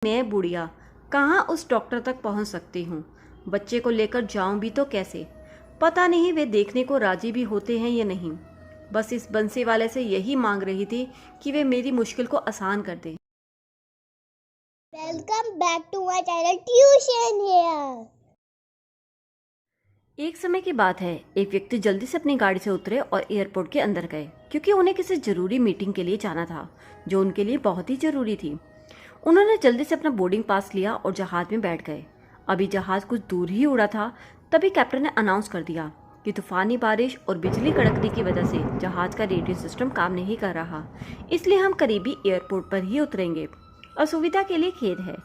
मैं बुढ़िया कहाँ उस डॉक्टर तक पहुँच सकती हूँ। बच्चे को लेकर जाऊं भी तो कैसे। पता नहीं वे देखने को राजी भी होते हैं या नहीं। बस इस बंसी वाले से यही मांग रही थी कि वे मेरी मुश्किल को आसान कर दे। Welcome back to my channel tuition here. एक समय की बात है, एक व्यक्ति जल्दी से अपनी गाड़ी से उतरे और एयरपोर्ट के अंदर गए क्योंकि उन्हें किसी जरूरी मीटिंग के लिए जाना था जो उनके लिए बहुत ही जरूरी थी। उन्होंने जल्दी से अपना बोर्डिंग पास लिया और जहाज में बैठ गए। अभी जहाज कुछ दूर ही उड़ा था, तभी कैप्टन ने अनाउंस कर दिया कि तूफानी बारिश और बिजली कड़कने की वजह से जहाज का रेडियो सिस्टम काम नहीं कर रहा, इसलिए हम करीबी एयरपोर्ट पर ही उतरेंगे। असुविधा के लिए खेद है।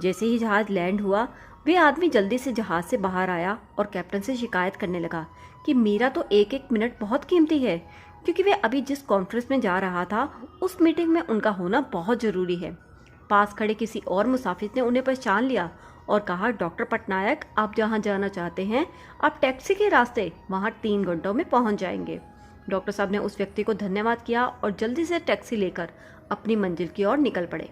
जैसे ही जहाज लैंड हुआ, वे आदमी जल्दी से जहाज से बाहर आया और कैप्टन से शिकायत करने लगा कि मेरा तो एक एक मिनट बहुत कीमती है, क्योंकि वे अभी जिस कॉन्फ्रेंस में जा रहा था उस मीटिंग में उनका होना बहुत जरूरी है। पास खड़े किसी और मुसाफिर ने उन्हें पहचान लिया और कहा, डॉक्टर पटनायक, आप जहाँ जाना चाहते हैं आप टैक्सी के रास्ते वहाँ 3 घंटों में पहुँच जाएंगे। डॉक्टर साहब ने उस व्यक्ति को धन्यवाद किया और जल्दी से टैक्सी लेकर अपनी मंजिल की ओर निकल पड़े।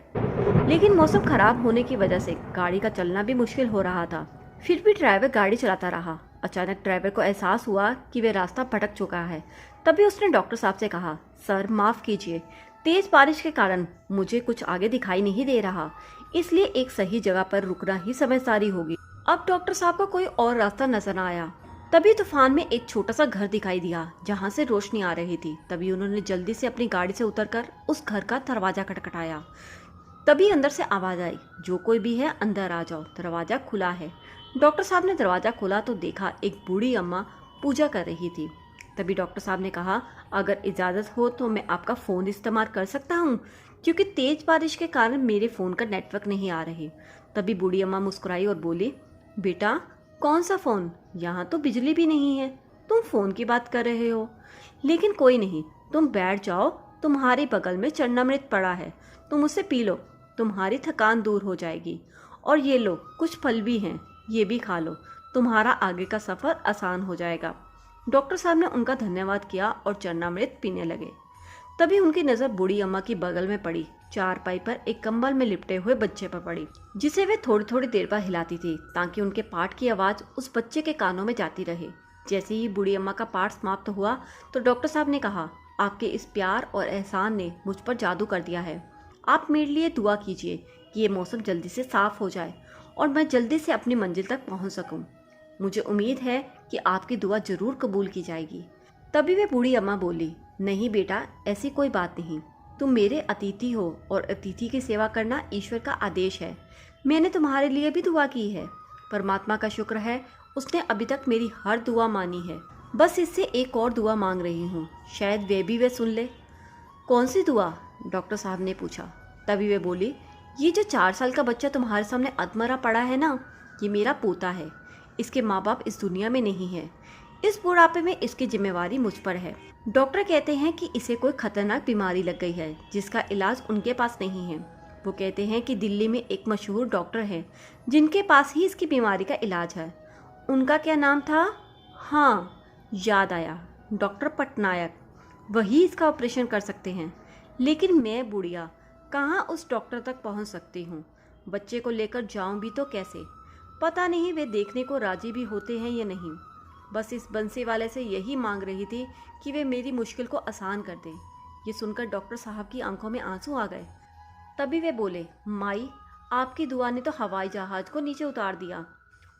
लेकिन मौसम खराब होने की वजह से गाड़ी का चलना भी मुश्किल हो रहा था। फिर भी ड्राइवर गाड़ी चलाता रहा। अचानक ड्राइवर को एहसास हुआ कि वे रास्ता भटक चुका है। तभी उसने डॉक्टर साहब से कहा, सर माफ कीजिए, तेज बारिश के कारण मुझे कुछ आगे दिखाई नहीं दे रहा, इसलिए एक सही जगह पर रुकना ही समझदारी होगी। अब डॉक्टर साहब को कोई और रास्ता नजर न आया। तभी तूफान में एक छोटा सा घर दिखाई दिया जहाँ से रोशनी आ रही थी। तभी उन्होंने जल्दी से अपनी गाड़ी से उतरकर उस घर का दरवाजा खटखटाया। तभी अंदर से आवाज आई, जो कोई भी है अंदर आ जाओ, दरवाजा खुला है। डॉक्टर साहब ने दरवाजा खोला तो देखा एक बूढ़ी अम्मा पूजा कर रही थी। तभी डॉक्टर साहब ने कहा, अगर इजाज़त हो तो मैं आपका फ़ोन इस्तेमाल कर सकता हूँ, क्योंकि तेज़ बारिश के कारण मेरे फ़ोन का नेटवर्क नहीं आ रही। तभी बूढ़ी अम्मा मुस्कुराई और बोली, बेटा कौन सा फ़ोन, यहाँ तो बिजली भी नहीं है, तुम फ़ोन की बात कर रहे हो। लेकिन कोई नहीं, तुम बैठ जाओ, तुम्हारे बगल में चरणामृत पड़ा है, तुम उसे पी लो, तुम्हारी थकान दूर हो जाएगी। और ये लो, कुछ फल भी हैं, ये भी खा लो, तुम्हारा आगे का सफ़र आसान हो जाएगा। डॉक्टर साहब ने उनका धन्यवाद किया और चरणामृत पीने लगे। तभी उनकी नज़र बूढ़ी अम्मा की बगल में पड़ी। चारपाई पर एक कंबल में लिपटे हुए बच्चे पर पड़ी, जिसे वे थोड़ी थोड़ी देर बाद हिलाती थी ताकि उनके पाठ की आवाज़ उस बच्चे के कानों में जाती रहे। जैसे ही बूढ़ी अम्मा का पाठ समाप्त हुआ तो डॉक्टर साहब ने कहा, आपके इस प्यार और एहसान ने मुझ पर जादू कर दिया है। आप मेरे लिए दुआ कीजिए कि ये मौसम जल्दी से साफ हो जाए और मैं जल्दी से अपनी मंजिल तक पहुंच सकूं। मुझे उम्मीद है कि आपकी दुआ जरूर कबूल की जाएगी। तभी वे बूढ़ी अम्मा बोली, नहीं बेटा, ऐसी कोई बात नहीं, तुम मेरे अतिथि हो और अतिथि की सेवा करना ईश्वर का आदेश है। मैंने तुम्हारे लिए भी दुआ की है। परमात्मा का शुक्र है, उसने अभी तक मेरी हर दुआ मानी है। बस इससे एक और दुआ मांग रही हूँ, शायद वे सुन ले। कौन सी दुआ? डॉक्टर साहब ने पूछा। तभी वे बोली, ये जो 4 साल का बच्चा तुम्हारे सामने अधमरा पड़ा है ना, ये मेरा पोता है। इसके माँ बाप इस दुनिया में नहीं है। इस बुढ़ापे में इसकी जिम्मेवारी मुझ पर है। डॉक्टर कहते हैं कि इसे कोई खतरनाक बीमारी लग गई है जिसका इलाज उनके पास नहीं है। वो कहते हैं कि दिल्ली में एक मशहूर डॉक्टर है जिनके पास ही इसकी बीमारी का इलाज है। उनका क्या नाम था? हाँ, याद आया, डॉक्टर पटनायक। वही इसका ऑपरेशन कर सकते हैं। लेकिन मैं बुढ़िया कहाँ उस डॉक्टर तक पहुँच सकती हूँ। बच्चे को लेकर जाऊँ भी तो कैसे। पता नहीं वे देखने को राजी भी होते हैं या नहीं। बस इस बंसी वाले से यही मांग रही थी कि वे मेरी मुश्किल को आसान कर दें। ये सुनकर डॉक्टर साहब की आंखों में आंसू आ गए। तभी वे बोले, माई, आपकी दुआ ने तो हवाई जहाज़ को नीचे उतार दिया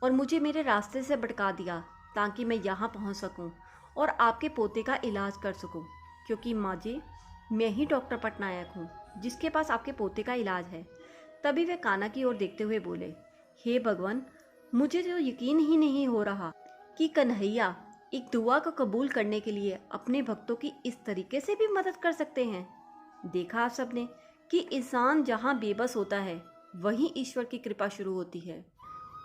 और मुझे मेरे रास्ते से भटका दिया ताकि मैं यहाँ पहुँच सकूँ और आपके पोते का इलाज कर सकूँ। क्योंकि माँ जी, मैं ही डॉक्टर पटनायक हूँ जिसके पास आपके पोते का इलाज है। तभी वे कान्हा की ओर देखते हुए बोले, हे भगवान, मुझे तो यकीन ही नहीं हो रहा कि कन्हैया एक दुआ को कबूल करने के लिए अपने भक्तों की इस तरीके से भी मदद कर सकते हैं। देखा आप सबने कि इंसान जहाँ बेबस होता है वहीं ईश्वर की कृपा शुरू होती है।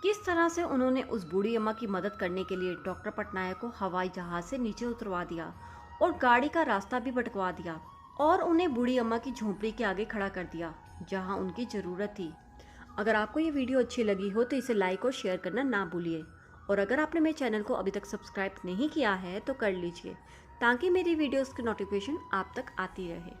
किस तरह से उन्होंने उस बूढ़ी अम्मा की मदद करने के लिए डॉक्टर पटनायक को हवाई जहाज से नीचे उतरवा दिया और गाड़ी का रास्ता भी भटकवा दिया और उन्हें बूढ़ी अम्मा की झोंपड़ी के आगे खड़ा कर दिया जहाँ उनकी ज़रूरत थी। अगर आपको ये वीडियो अच्छी लगी हो तो इसे लाइक और शेयर करना ना भूलिए। और अगर आपने मेरे चैनल को अभी तक सब्सक्राइब नहीं किया है तो कर लीजिए ताकि मेरी वीडियोस की नोटिफिकेशन आप तक आती रहे।